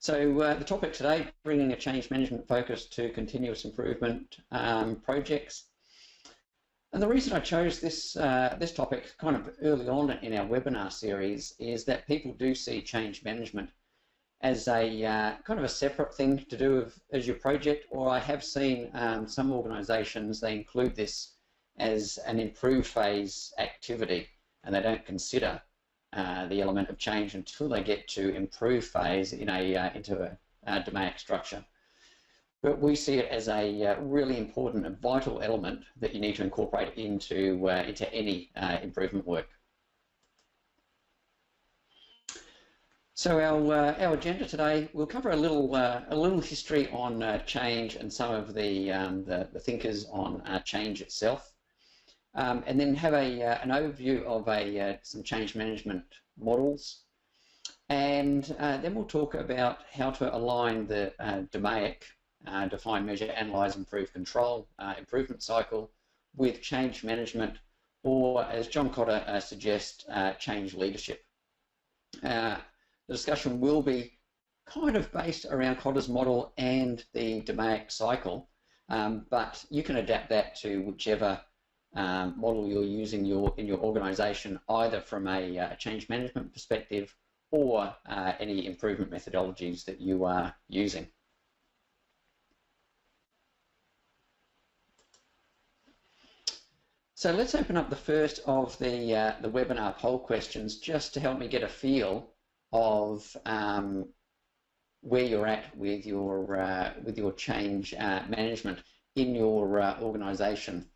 So the topic today, bringing a change management focus to continuous improvement projects. And the reason I chose this topic kind of early on in our webinar series is that people do see change management as a kind of a separate thing to do as your project, or I have seen some organisations, they include this as an improve phase activity, and they don't consider the element of change until they get to improve phase into a DMAIC structure. But we see it as a really important and vital element that you need to incorporate into any improvement work. So our agenda today, we'll cover a little history on change and some of the thinkers on change itself, and then have an overview of some change management models, and then we'll talk about how to align the DMAIC, define, measure, analyze, improve, control improvement cycle with change management, or as John Cotter suggests, change leadership. The discussion will be kind of based around Cotter's model and the DMAIC cycle, but you can adapt that to whichever model you're using in your organisation, either from a change management perspective or any improvement methodologies that you are using. So let's open up the first of the webinar poll questions just to help me get a feel of where you're at with your change management in your organisation.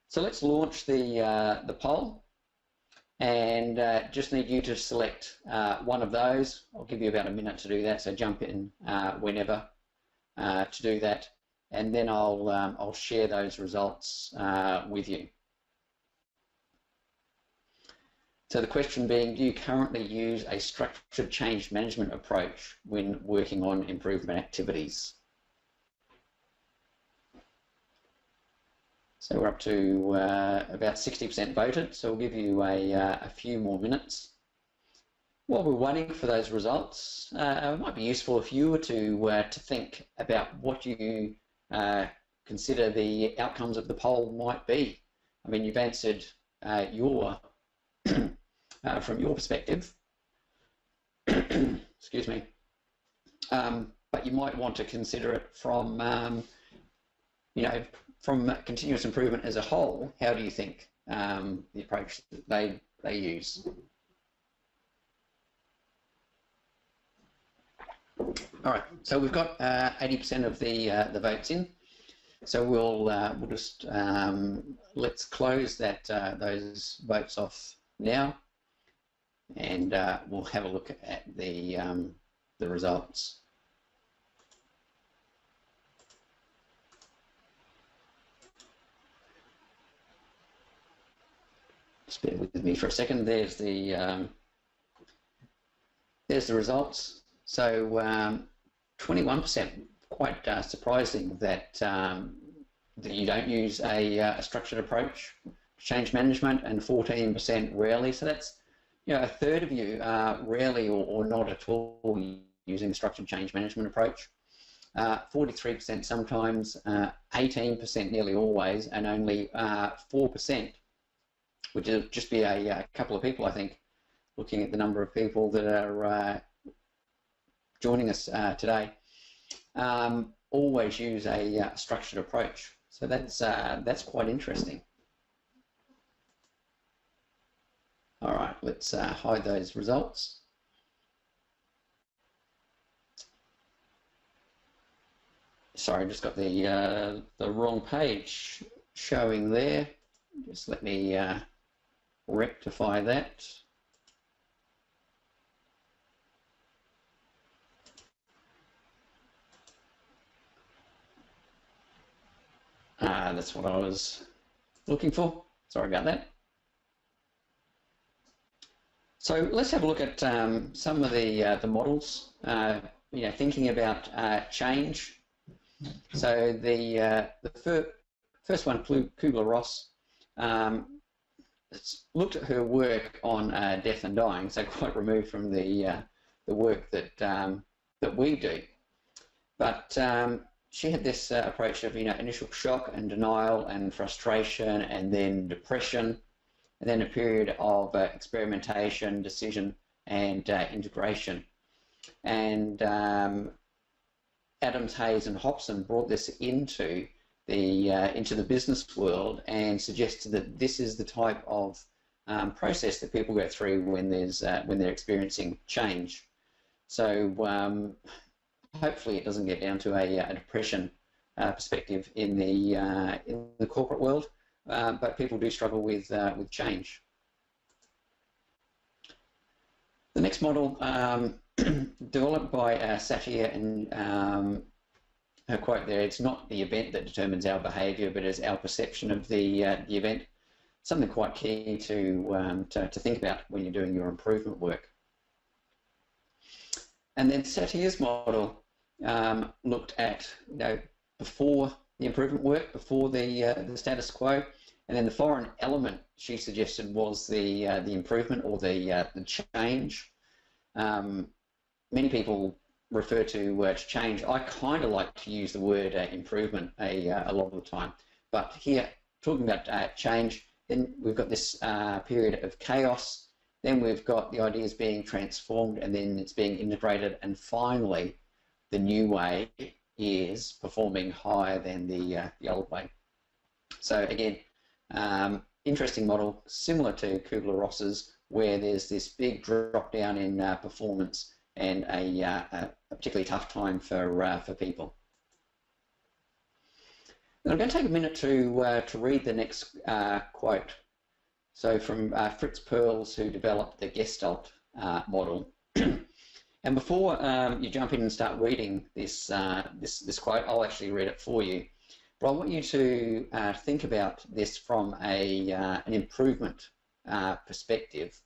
So let's launch the poll, and just need you to select one of those. I'll give you about a minute to do that, so jump in whenever to do that, and then I'll share those results with you. So the question being, do you currently use a structured change management approach when working on improvement activities? So we're up to about 60% voted, so we'll give you a few more minutes. While we're waiting for those results, it might be useful if you were to think about what you consider the outcomes of the poll might be. I mean, you've answered your from your perspective, excuse me, but you might want to consider it from, from continuous improvement as a whole. How do you think the approach that they use? All right, so we've got 80% of the votes in. So we'll just let's close those votes off now, and we'll have a look at the results. Just bear with me for a second. There's the results. So 21%, quite surprising that that you don't use a structured approach to change management, and 14% rarely. So that's, a third of you are rarely or not at all using a structured change management approach. 43% sometimes, 18% nearly always, and only 4%, which would just be a couple of people, I think, looking at the number of people that are joining us today, always use a structured approach. So that's quite interesting. All right, let's hide those results. Sorry, I just got the wrong page showing there. Just let me rectify that. That's what I was looking for. Sorry about that. So let's have a look at some of the models. Thinking about change. So the first one, Kubler-Ross, looked at her work on death and dying, so quite removed from the the work that that we do. But she had this approach of initial shock and denial and frustration, and then depression, and then a period of experimentation, decision, and integration. And Adams, Hayes, and Hobson brought this into the business world and suggested that this is the type of process that people go through when they're experiencing change. So hopefully it doesn't get down to a depression perspective in the corporate world, but people do struggle with change. The next model, developed by Satir, and her quote there, "It's not the event that determines our behaviour, but it's our perception of the event." Something quite key to think about when you're doing your improvement work. And then Satir's model looked at before the improvement work, before the status quo, and then the foreign element she suggested was the improvement or the change. Many people refer to change. I kind of like to use the word improvement a lot of the time, but here talking about change, then we've got this period of chaos, then we've got the ideas being transformed, and then it's being integrated, and finally the new way is performing higher than the old way. So again, interesting model, similar to Kubler-Ross's, where there's this big drop down in performance and a particularly tough time for people. And I'm going to take a minute to read the next quote. So from Fritz Perls, who developed the Gestalt model. And before you jump in and start reading this quote, I'll actually read it for you. But I want you to think about this from an improvement perspective.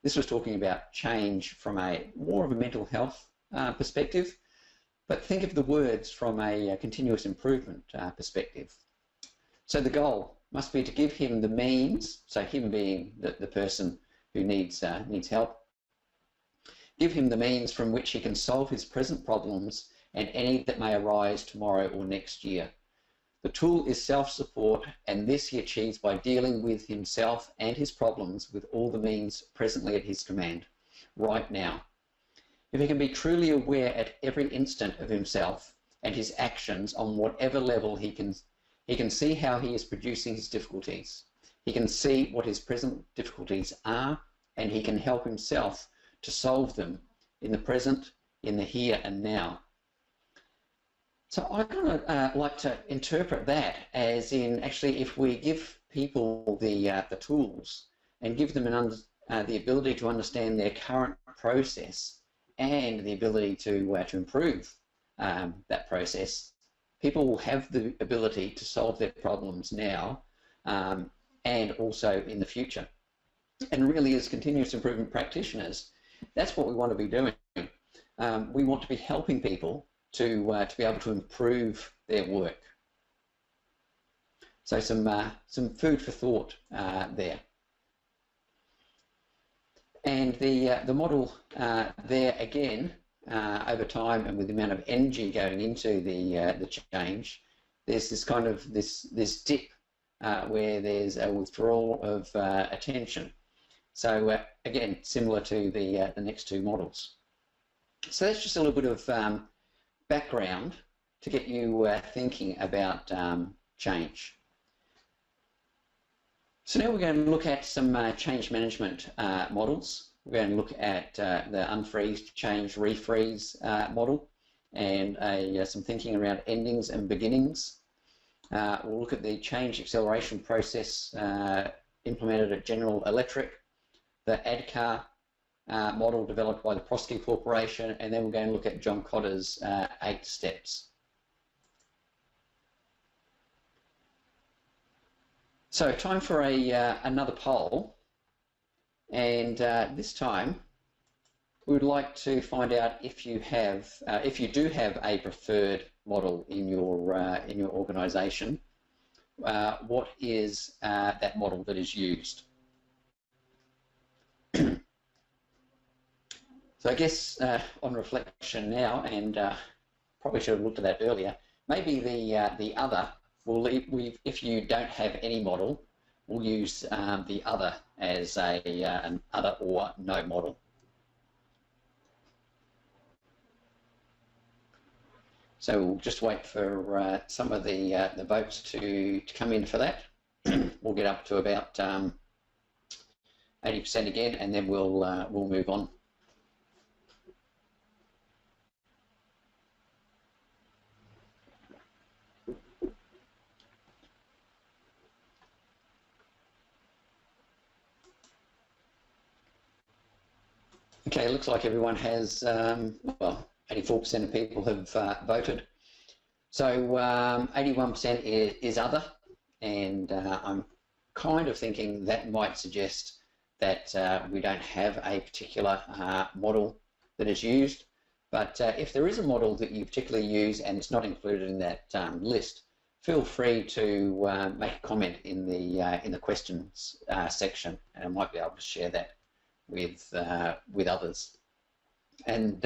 This was talking about change from more of a mental health perspective, but think of the words from a continuous improvement perspective. So the goal must be to give him the means, so him being the person who needs help, give him the means from which he can solve his present problems and any that may arise tomorrow or next year. The tool is self-support, and this he achieves by dealing with himself and his problems with all the means presently at his command, right now. If he can be truly aware at every instant of himself and his actions on whatever level, he can see how he is producing his difficulties. He can see what his present difficulties are, and he can help himself to solve them in the present, in the here and now. So I kind of like to interpret that as in, actually, if we give people the tools and give them the ability to understand their current process and the ability to improve that process, people will have the ability to solve their problems now and also in the future. And really, as continuous improvement practitioners, that's what we want to be doing. We want to be helping people to be able to improve their work. So some food for thought there. And the model there again, over time and with the amount of energy going into the change, there's this kind of this dip where there's a withdrawal of attention. So again, similar to the next two models. So that's just a little bit of background to get you thinking about change. So now we're going to look at some change management models. We're going to look at the unfreeze, change, refreeze model, and some thinking around endings and beginnings. We'll look at the change acceleration process implemented at General Electric, the ADKAR model developed by the Prosky Corporation, and then we're going to look at John Kotter's 8 steps. So time for another poll, and this time we would like to find out if you do have a preferred model in your organisation. What is that model that is used? So I guess on reflection now, and probably should have looked at that earlier, maybe the other, if you don't have any model, we'll use the other as an other or no model. So we'll just wait for some of the votes to come in for that. We'll get up to about 80% again, and then we'll move on. Okay, looks like everyone has, well, 84% of people have voted. So 81% is other, and I'm kind of thinking that might suggest that we don't have a particular model that is used. But if there is a model that you particularly use and it's not included in that list, feel free to make a comment in the questions section, and I might be able to share that with others. And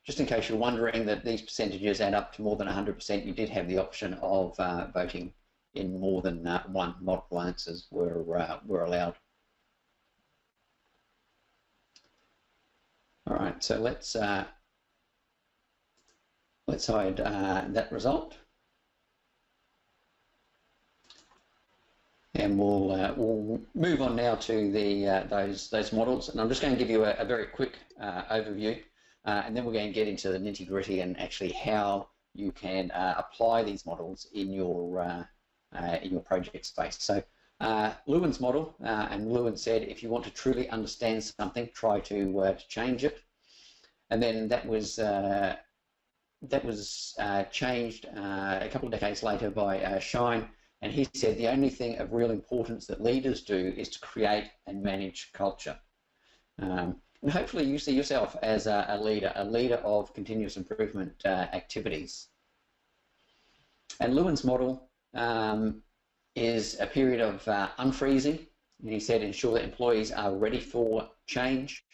just in case you're wondering that these percentages add up to more than 100%, you did have the option of voting in more than one. Multiple answers were allowed. All right, so let's hide that result, and we'll move on now to the those models. And I'm just going to give you a very quick overview, and then we're going to get into the nitty-gritty and actually how you can apply these models in your project space. So Lewin's model, and Lewin said, if you want to truly understand something, try to change it. And then that was changed a couple of decades later by Shine, and he said the only thing of real importance that leaders do is to create and manage culture. And hopefully you see yourself as a leader of continuous improvement activities. And Lewin's model is a period of unfreezing, and he said ensure that employees are ready for change,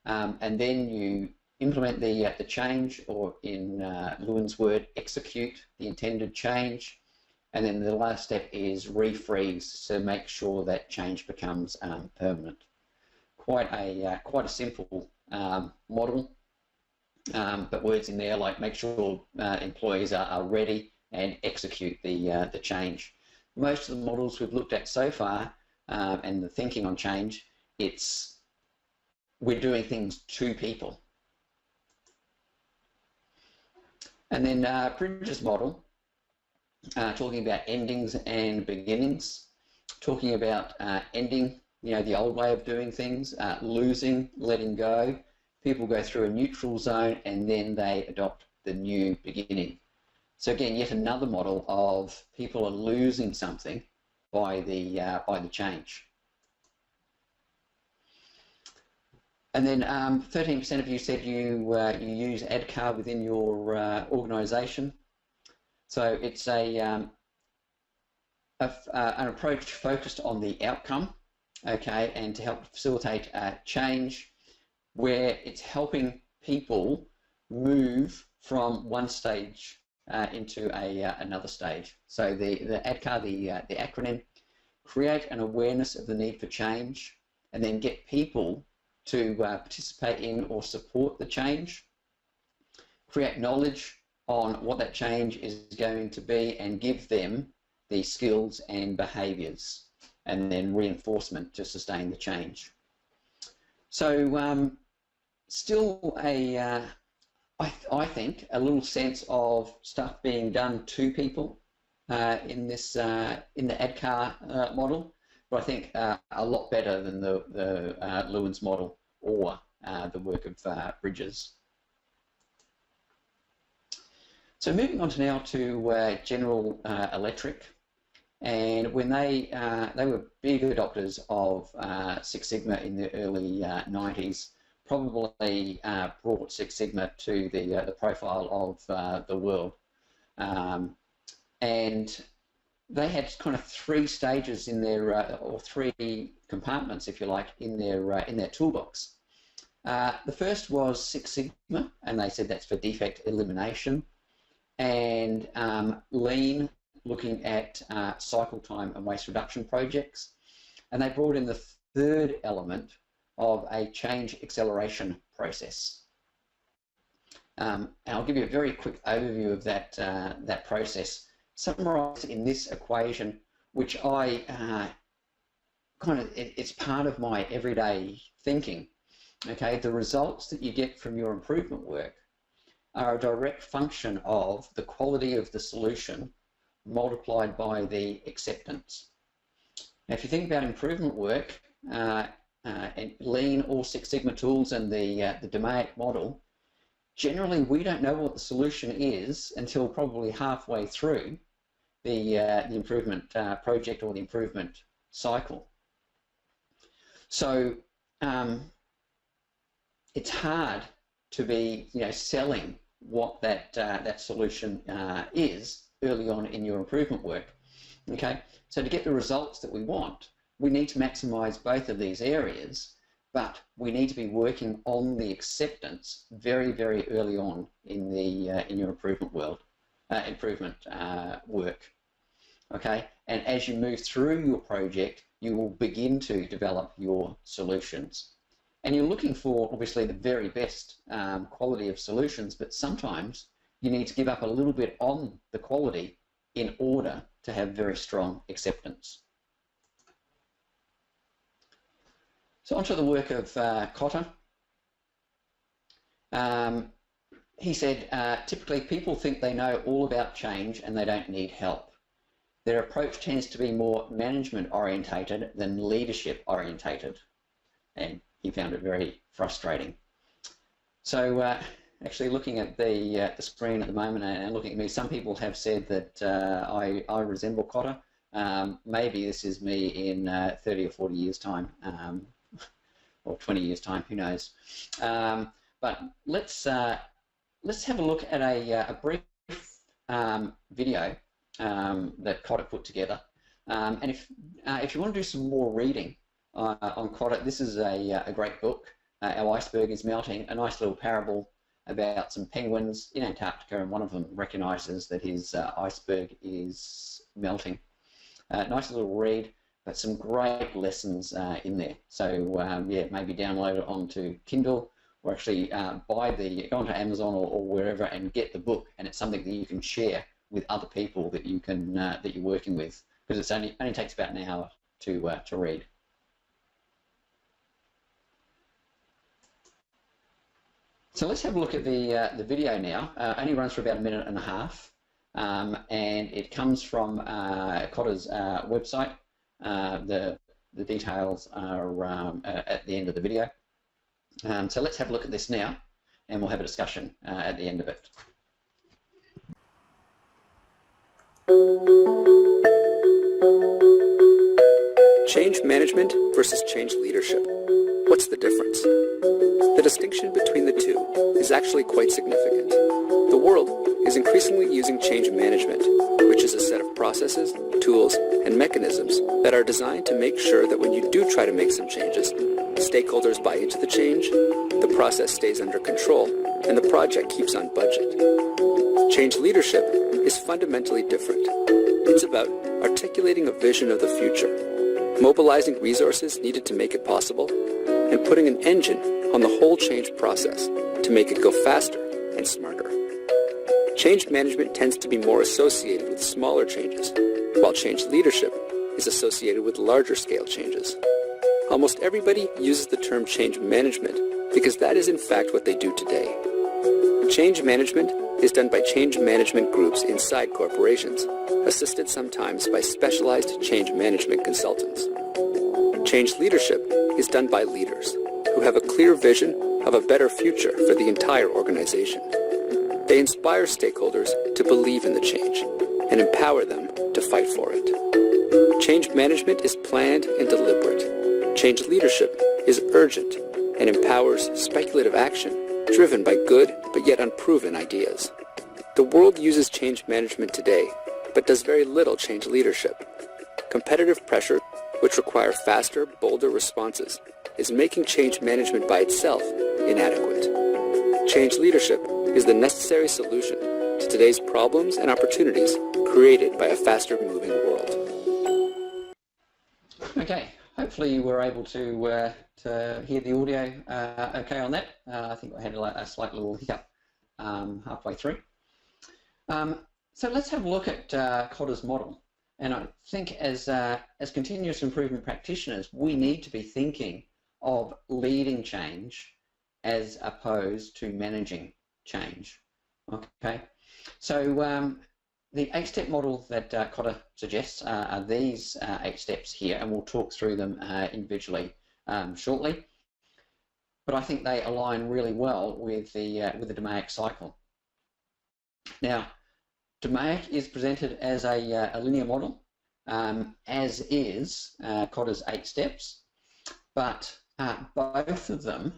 and then you implement the change, or in Lewin's word, execute the intended change, and then the last step is refreeze to make sure that change becomes permanent. Quite a simple model, but words in there like make sure employees are ready and execute the change. Most of the models we've looked at so far, and the thinking on change, we're doing things to people. And then Bridges' model, talking about endings and beginnings, talking about ending, the old way of doing things, losing, letting go. People go through a neutral zone and then they adopt the new beginning. So again, yet another model of people are losing something by the change. And then 13% of you said you use ADKAR within your organisation. So it's an approach focused on the outcome, okay, and to help facilitate change, where it's helping people move from one stage into another stage. So the ADKAR, the acronym, create an awareness of the need for change, and then get people to participate in or support the change, create knowledge on what that change is going to be, and give them the skills and behaviours, and then reinforcement to sustain the change. So still I think a little sense of stuff being done to people in this in the ADKAR model, but I think a lot better than the Lewin's model or the work of Bridges. So moving on to now to General Electric, and when they were big adopters of Six Sigma in the early 90s, probably brought Six Sigma to the profile of the world, and they had kind of three stages in their or three compartments, if you like, in their toolbox. The first was Six Sigma, and they said that's for defect elimination, and Lean, looking at cycle time and waste reduction projects. And they brought in the third element of a change acceleration process. And I'll give you a very quick overview of that, that process, summarised in this equation, which I it's part of my everyday thinking. Okay, the results that you get from your improvement work are a direct function of the quality of the solution multiplied by the acceptance. Now, if you think about improvement work, and Lean or Six Sigma tools and the DMAIC model, generally we don't know what the solution is until probably halfway through the improvement project or the improvement cycle. So it's hard to be, selling what that solution is early on in your improvement work. Okay, so to get the results that we want, we need to maximize both of these areas, but we need to be working on the acceptance very, very early on in the in your improvement work. Okay, and as you move through your project, you will begin to develop your solutions. And you're looking for, obviously, the very best quality of solutions, but sometimes you need to give up a little bit on the quality in order to have very strong acceptance. So onto the work of Kotter. He said, typically people think they know all about change and they don't need help. Their approach tends to be more management orientated than leadership orientated. And he found it very frustrating. So actually looking at the screen at the moment and looking at me, some people have said that I resemble Kotter. Maybe this is me in 30 or 40 years time, or 20 years time, who knows. But let's have a look at a brief video that Kotter put together. And if you want to do some more reading on Kotter, this is a great book. Our Iceberg is Melting, a nice little parable about some penguins in Antarctica, and one of them recognises that his iceberg is melting. Nice little read, but some great lessons in there. So yeah, maybe download it onto Kindle, or actually go onto Amazon or wherever and get the book. And it's something that you can share with other people that you can that you're working with, because it's only takes about an hour to read. So let's have a look at the video now. Only runs for about a minute and a half, and it comes from Kotter's website. The details are at the end of the video. So let's have a look at this now, and we'll have a discussion at the end of it. Change management versus change leadership. What's the difference? The distinction between the two is actually quite significant. The world is increasingly using change management, which is a set of processes, tools, and mechanisms that are designed to make sure that when you do try to make some changes, stakeholders buy into the change, the process stays under control, and the project keeps on budget. Change leadership is fundamentally different. It's about articulating a vision of the future, mobilizing resources needed to make it possible, and putting an engine on the whole change process to make it go faster and smarter. Change management tends to be more associated with smaller changes, while change leadership is associated with larger scale changes. Almost everybody uses the term change management because that is in fact what they do today. Change management is done by change management groups inside corporations, assisted sometimes by specialized change management consultants. Change leadership is done by leaders who have a clear vision of a better future for the entire organization. They inspire stakeholders to believe in the change and empower them to fight for it. Change management is planned and deliberate. Change leadership is urgent and empowers speculative action driven by good but yet unproven ideas. The world uses change management today, but does very little change leadership. Competitive pressure, which require faster, bolder responses, is making change management by itself inadequate. Change leadership is the necessary solution to today's problems and opportunities created by a faster-moving world. Okay, hopefully you were able to hear the audio okay on that. I think I had a slight little hiccup halfway through. So let's have a look at Kotter's model. And I think as continuous improvement practitioners, we need to be thinking of leading change as opposed to managing change. Okay, so the 8-step model that Kotter suggests are these 8 steps here, and we'll talk through them individually shortly. But I think they align really well with the DMAIC cycle. Now, DMAIC is presented as a linear model, as is Kotter's 8 steps, but both of them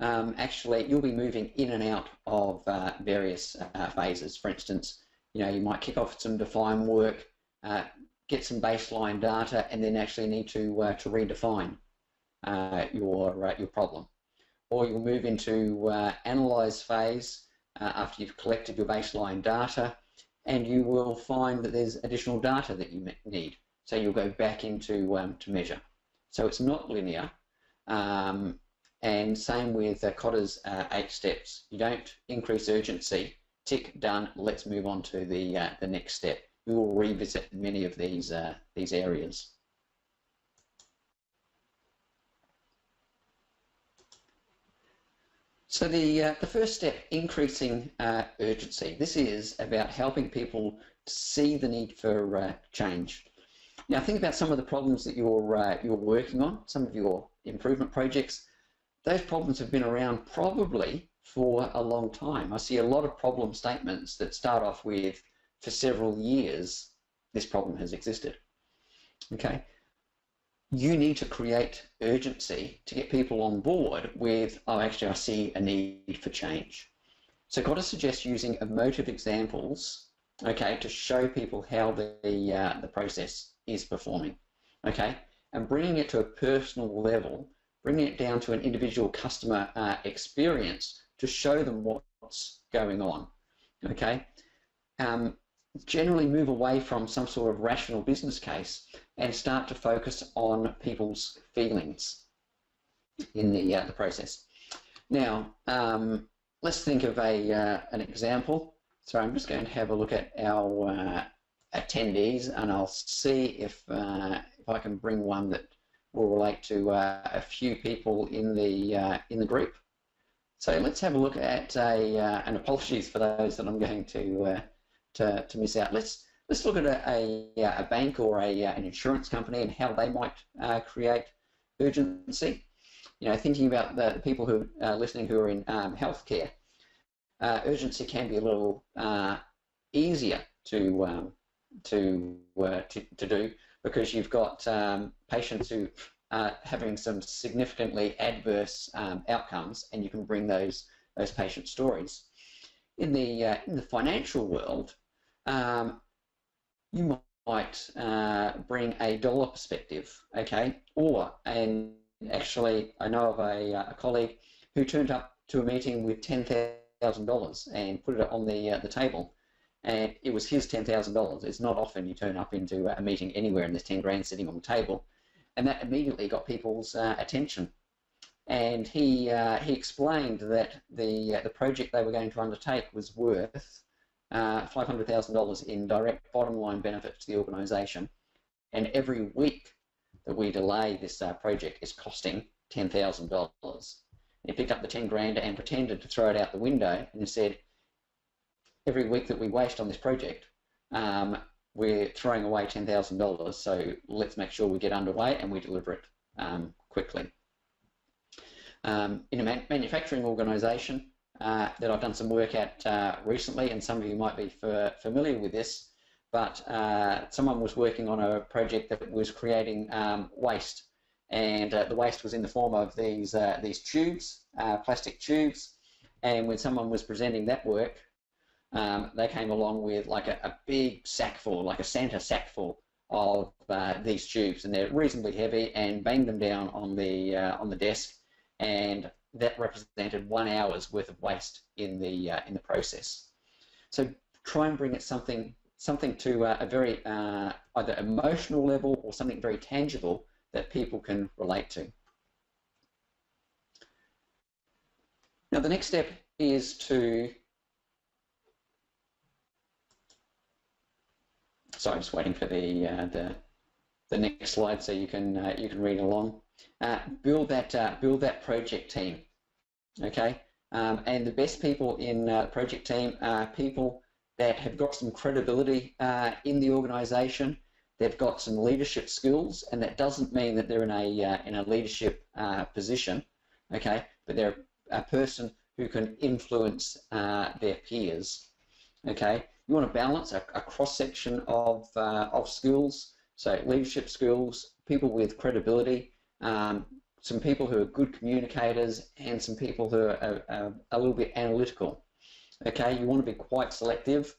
actually you'll be moving in and out of various phases. For instance, you might kick off some define work, get some baseline data, and then actually need to redefine your problem. Or you'll move into analyze phase after you've collected your baseline data, and you will find that there's additional data that you need. So you'll go back into to measure. So it's not linear. And same with Kotter's 8 steps. You don't increase urgency, tick, done, let's move on to the next step. We will revisit many of these areas. So the first step, increasing urgency. This is about helping people see the need for change. Now think about some of the problems that you're working on, some of your improvement projects. Those problems have been around probably for a long time. I see a lot of problem statements that start off with, for several years, this problem has existed. Okay. You need to create urgency to get people on board with, oh, actually, I see a need for change. So Kotter suggests using emotive examples, okay, to show people how the process is performing, okay, and bringing it to a personal level, bringing it down to an individual customer experience to show them what's going on, okay. Generally move away from some sort of rational business case and start to focus on people's feelings in the process. Now, let's think of an example. So I'm just going to have a look at our attendees, and I'll see if I can bring one that will relate to a few people in the group. So let's have a look at and apologies for those that I'm going to miss out. Let's look at a bank or an insurance company and how they might create urgency. Thinking about the people who are listening who are in healthcare, urgency can be a little easier to do because you've got patients who are having some significantly adverse outcomes, and you can bring those patient stories. In the financial world, you might bring a dollar perspective, okay? And actually, I know of a colleague who turned up to a meeting with $10,000 and put it on the table, and it was his $10,000. It's not often you turn up into a meeting anywhere and there's 10 grand sitting on the table, and that immediately got people's attention. And he explained that the project they were going to undertake was worth $500,000 in direct bottom line benefits to the organisation, and every week that we delay this project is costing $10,000. He picked up the 10 grand and pretended to throw it out the window and said, every week that we waste on this project, we're throwing away $10,000, so let's make sure we get underway and we deliver it quickly. In a manufacturing organisation that I've done some work at recently, and some of you might be familiar with this, but someone was working on a project that was creating waste, and the waste was in the form of these tubes, plastic tubes, and when someone was presenting that work, they came along with like a big sack full, like a Santa sack full of these tubes, and they're reasonably heavy, and banged them down on the desk, and that represented 1 hour's worth of waste in the process. So try and bring it something to a very either emotional level or something very tangible that people can relate to. Now the next step is to, sorry, I'm just waiting for the next slide so you can read along. Build that project team, okay? And the best people in the project team are people that have got some credibility in the organisation. They've got some leadership skills, and that doesn't mean that they're in a leadership position, okay? But they're a person who can influence their peers, okay? You want to balance a cross-section of skills, so leadership skills, people with credibility, some people who are good communicators, and some people who are a little bit analytical. Okay, you want to be quite selective.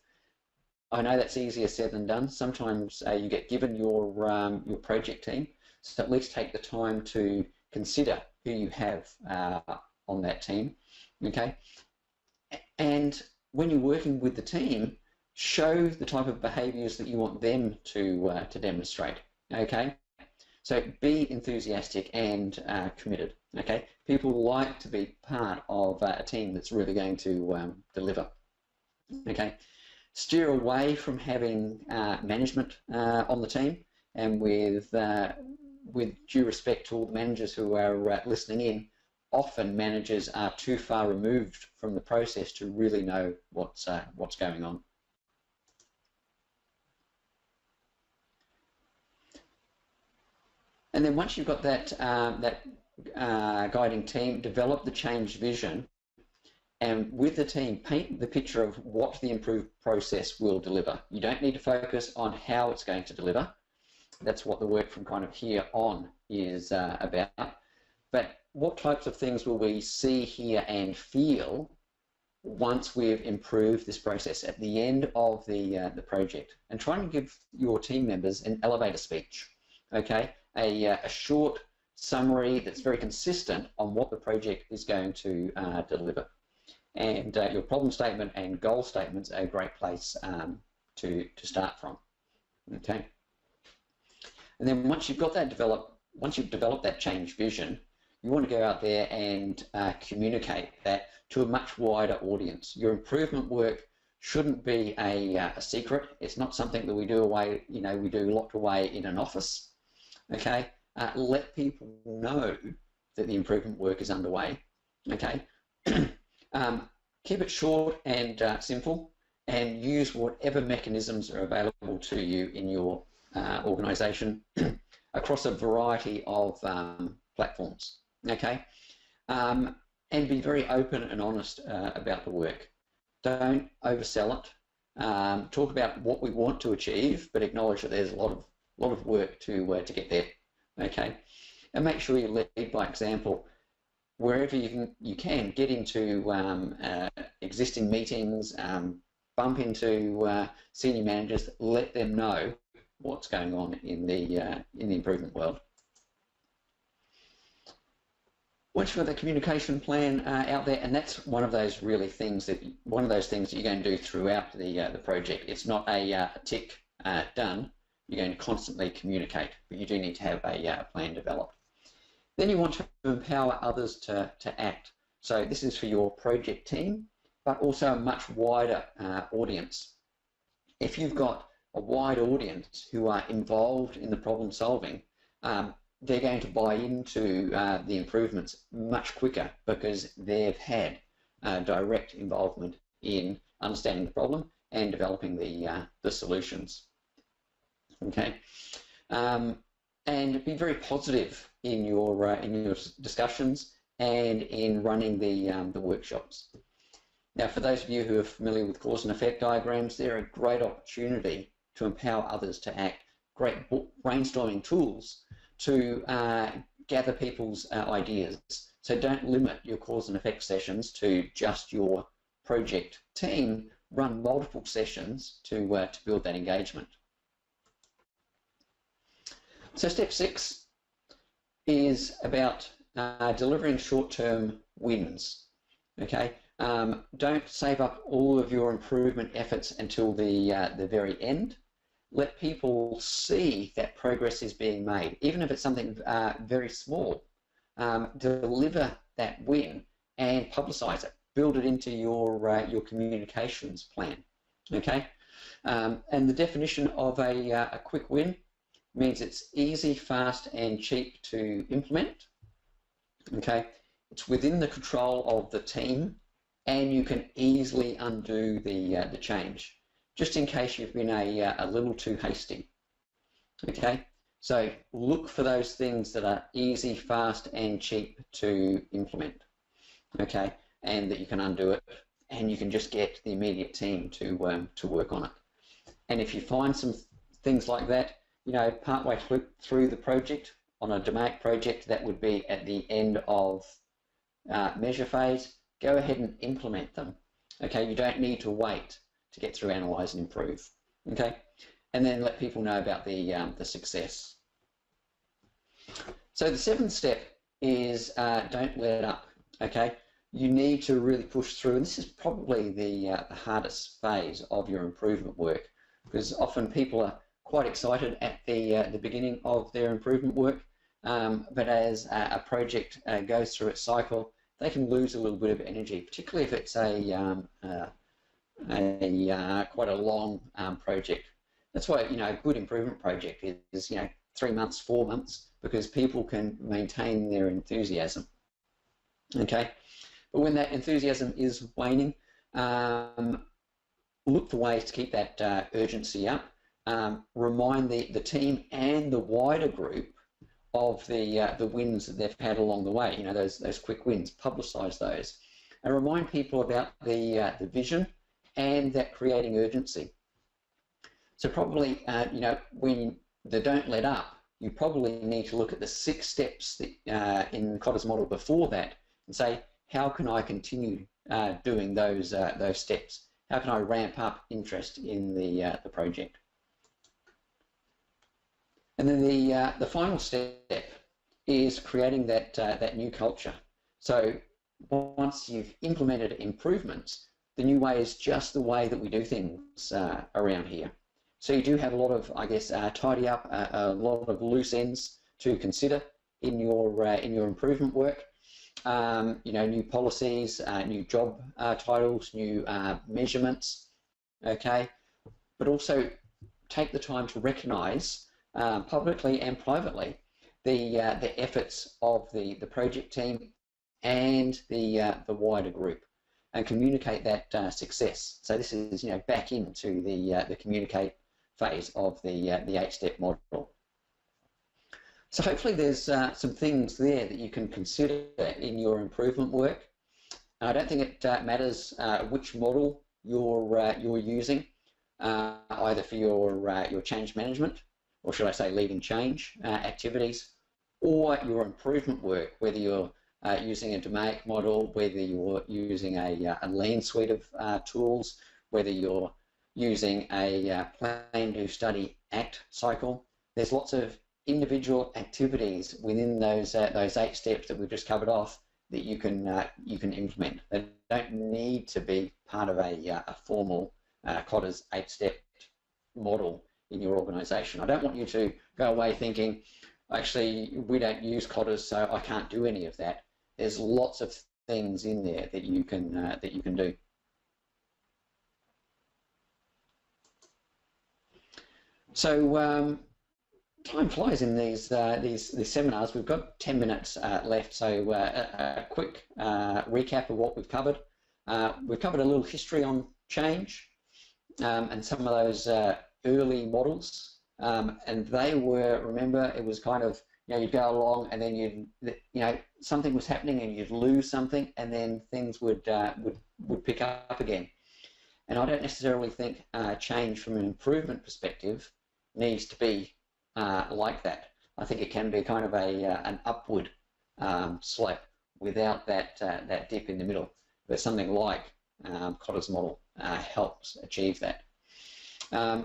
I know that's easier said than done. Sometimes you get given your project team, so at least take the time to consider who you have on that team. Okay, and when you're working with the team, show the type of behaviours that you want them to demonstrate. Okay, so be enthusiastic and committed. Okay, people like to be part of a team that's really going to deliver. Okay, steer away from having management on the team, and with due respect to all the managers who are listening in, often managers are too far removed from the process to really know what's going on. And then once you've got that guiding team, develop the change vision, and with the team, paint the picture of what the improved process will deliver. You don't need to focus on how it's going to deliver. That's what the work from kind of here on is about. But what types of things will we see, hear, and feel once we've improved this process at the end of the project? And try and give your team members an elevator speech, okay? A short summary that's very consistent on what the project is going to deliver. And your problem statement and goal statements are a great place to start from. Okay. And then once you've got that once you've developed that change vision, you want to go out there and communicate that to a much wider audience. Your improvement work shouldn't be a secret. It's not something that we do locked away in an office. Okay, let people know that the improvement work is underway. Okay, keep it short and simple, and use whatever mechanisms are available to you in your organisation across a variety of platforms. Okay, and be very open and honest about the work. Don't oversell it. Talk about what we want to achieve, but acknowledge that there's a lot of work to get there. Okay, and make sure you lead by example. Wherever you can get into existing meetings, bump into senior managers, let them know what's going on in the improvement world. Once you've got the communication plan out there, and that's one of those things that you're going to do throughout the project. It's not a tick done. You're going to constantly communicate, but you do need to have a plan developed. Then you want to empower others to act. So this is for your project team, but also a much wider audience. If you've got a wide audience who are involved in the problem solving, they're going to buy into the improvements much quicker because they've had direct involvement in understanding the problem and developing the solutions. Okay, and be very positive in your discussions and in running the workshops. Now, for those of you who are familiar with cause and effect diagrams, they're a great opportunity to empower others to act. Great brainstorming tools to gather people's ideas. So don't limit your cause and effect sessions to just your project team. Run multiple sessions to build that engagement. So step 6 is about delivering short-term wins. Okay, don't save up all of your improvement efforts until the very end. Let people see that progress is being made, even if it's something very small. Deliver that win and publicize it. Build it into your communications plan. Okay, and the definition of a quick win means it's easy, fast, and cheap to implement. Okay, it's within the control of the team, and you can easily undo the change, just in case you've been a little too hasty. Okay, so look for those things that are easy, fast, and cheap to implement. Okay, and that you can undo it, and you can just get the immediate team to work on it. And if you find some things like that, you know, partway through the project, on a DMAIC project, that would be at the end of measure phase, go ahead and implement them. Okay, you don't need to wait to get through analyze and improve. Okay, and then let people know about the success. So the 7th step is don't let up. Okay, you need to really push through, and this is probably the hardest phase of your improvement work, because often people are quite excited at the beginning of their improvement work, but as a project goes through its cycle, they can lose a little bit of energy, particularly if it's quite a long project. That's why, you know, a good improvement project is, you know, 3 months, 4 months, because people can maintain their enthusiasm. Okay, but when that enthusiasm is waning, look for ways to keep that urgency up. Remind the team and the wider group of the wins that they've had along the way. You know, those quick wins. Publicise those, and remind people about the vision and that creating urgency. So probably, you know, when the don't let up, you probably need to look at the 6 steps that, in Kotter's model before that, and say, how can I continue doing those steps? How can I ramp up interest in the project? And then the final step is creating that new culture. So once you've implemented improvements, the new way is just the way that we do things around here. So you do have a lot of, I guess, tidy up, a lot of loose ends to consider in your improvement work. You know, new policies, new job titles, new measurements. Okay, but also take the time to recognise publicly and privately the efforts of the project team and the wider group, and communicate that success. So this is, you know, back into the communicate phase of the 8-step model. So hopefully there's some things there that you can consider in your improvement work. I don't think it matters which model you're using, either for your change management, or should I say leading change activities, or your improvement work, whether you're using a DMAIC model, whether you're using a lean suite of tools, whether you're using a plan, do, study, act cycle. There's lots of individual activities within those 8 steps that we've just covered off that you can implement. They don't need to be part of a formal Kotter's 8-step model in your organisation. I don't want you to go away thinking, actually, we don't use Kotter's, so I can't do any of that. There's lots of things in there that you can do. So time flies in these seminars. We've got 10 minutes left, so a quick recap of what we've covered. We've covered a little history on change and some of those early models, and they were, remember, it was kind of, you know, you'd go along and then something was happening and you'd lose something, and then things would pick up again. And I don't necessarily think change from an improvement perspective needs to be like that. I think it can be kind of an upward slope without that dip in the middle. But something like Kotter's model helps achieve that.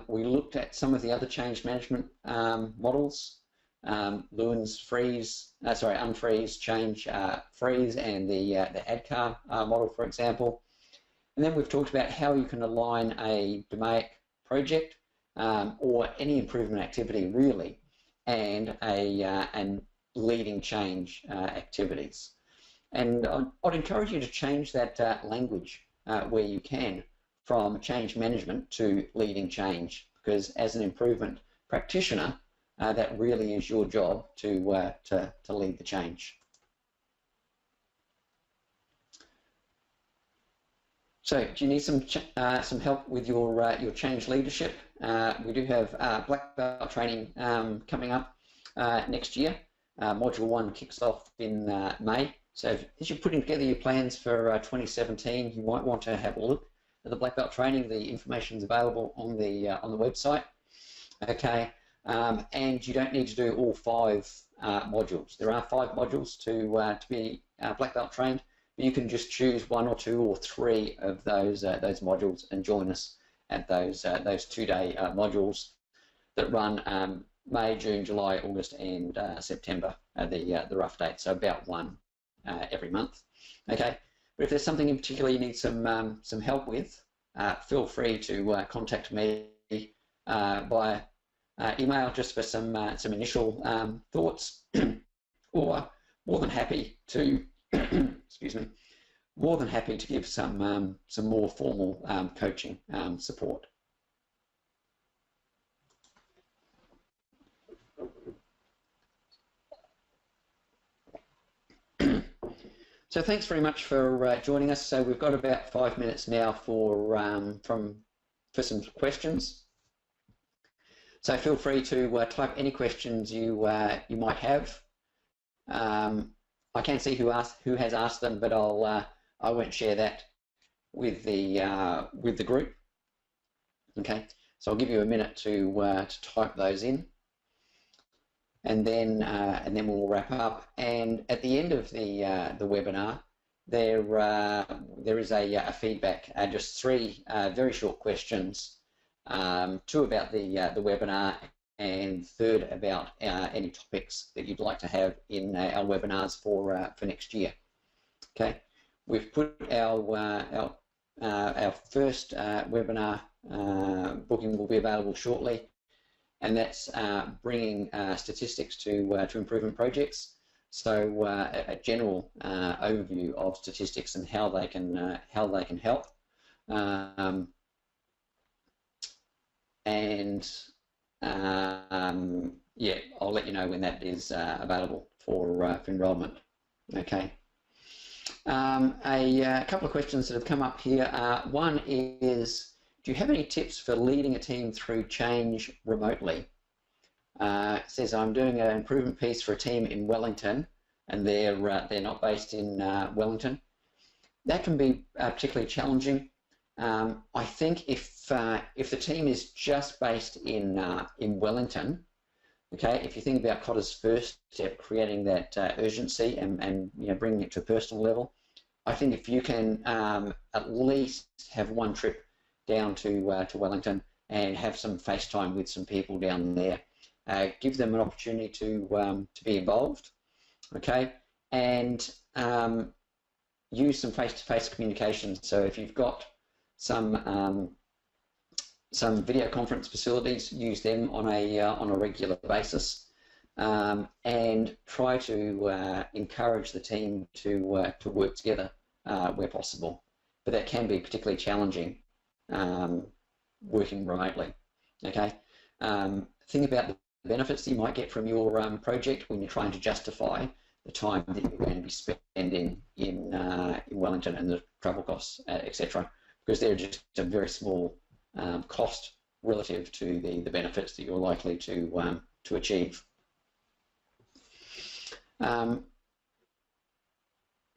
We looked at some of the other change management models. Lewin's unfreeze, change, freeze, and the ADKAR model, for example. And then we've talked about how you can align a DMAIC project or any improvement activity really, and leading change activities. And I'd encourage you to change that language where you can from change management to leading change, because as an improvement practitioner, that really is your job to lead the change. So, do you need some help with your change leadership? We do have black belt training coming up next year. Module 1 kicks off in May. So, as you're putting together your plans for 2017, you might want to have a look at the black belt training. The information is available on the website. Okay. And you don't need to do all 5 modules. There are 5 modules to be black belt trained, but you can just choose 1 or 2 or 3 of those modules and join us at those 2-day modules that run May, June, July, August, and September. The rough date, so about 1 every month. Okay, but if there's something in particular you need some help with, feel free to contact me via email just for some initial thoughts, or more than happy to excuse me, more than happy to give some more formal coaching support. So thanks very much for joining us. So we've got about 5 minutes now for some questions. So feel free to type any questions you might have. I can see who has asked them, but I won't share that with the group. Okay, so I'll give you a minute to type those in, and then we'll wrap up. And at the end of the webinar, there is a feedback, just 3 very short questions. 2 about the webinar, and 3rd about any topics that you'd like to have in our webinars for next year. Okay, we've put our first webinar booking will be available shortly, and that's bringing statistics to improvement projects. So a general overview of statistics and how they can help. Yeah, I'll let you know when that is available for enrolment. Okay. A couple of questions that have come up here. One is, do you have any tips for leading a team through change remotely? It says, I'm doing an improvement piece for a team in Wellington, and they're not based in Wellington. That can be particularly challenging. I think if the team is just based in Wellington, okay, if you think about Kotter's first step, creating that urgency and bringing it to a personal level, I think if you can at least have 1 trip down to Wellington and have some FaceTime with some people down there, give them an opportunity to be involved, okay, and use some face-to-face communication. So if you've got some video conference facilities, use them on a regular basis, and try to encourage the team to work together where possible. But that can be particularly challenging working remotely. Okay, think about the benefits that you might get from your project when you're trying to justify the time that you're going to be spending in Wellington and the travel costs, etc. Because they're just a very small cost relative to the benefits that you're likely to achieve.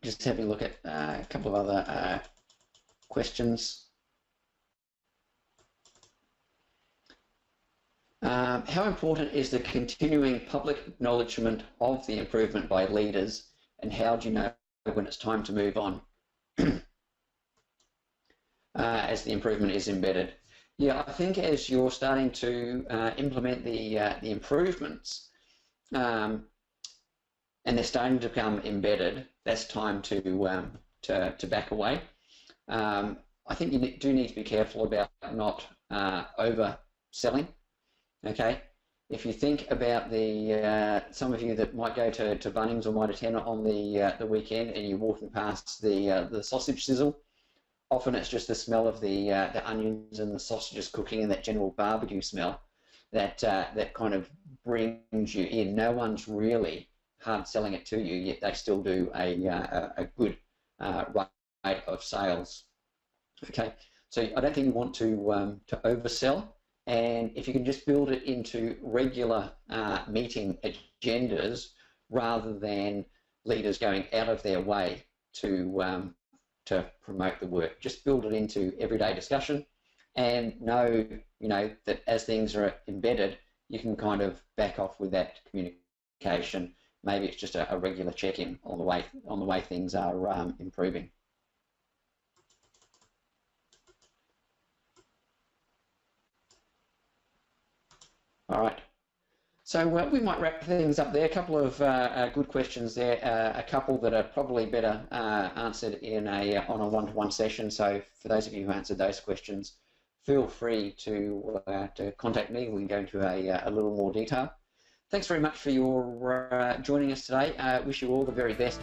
Just having a look at a couple of other questions. How important is the continuing public acknowledgement of the improvement by leaders, and how do you know when it's time to move on as the improvement is embedded? Yeah, I think as you're starting to implement the improvements, and they're starting to become embedded, that's time to back away. I think you do need to be careful about not overselling. Okay, if you think about the some of you that might go to Bunnings or might attend on the weekend, and you're walking past the sausage sizzle, often it's just the smell of the onions and the sausages cooking and that general barbecue smell that that kind of brings you in. No one's really hard selling it to you, yet they still do a good rate of sales. Okay, so I don't think you want to oversell, and if you can just build it into regular meeting agendas rather than leaders going out of their way to promote the work. Just build it into everyday discussion, and know that as things are embedded, you can kind of back off with that communication. Maybe it's just a regular check-in on the way things are improving. All right, so we might wrap things up there. A couple of good questions there, a couple that are probably better answered in on a one-to-one session. So for those of you who answered those questions, feel free to contact me. We can go into a little more detail. Thanks very much for your joining us today. Wish you all the very best.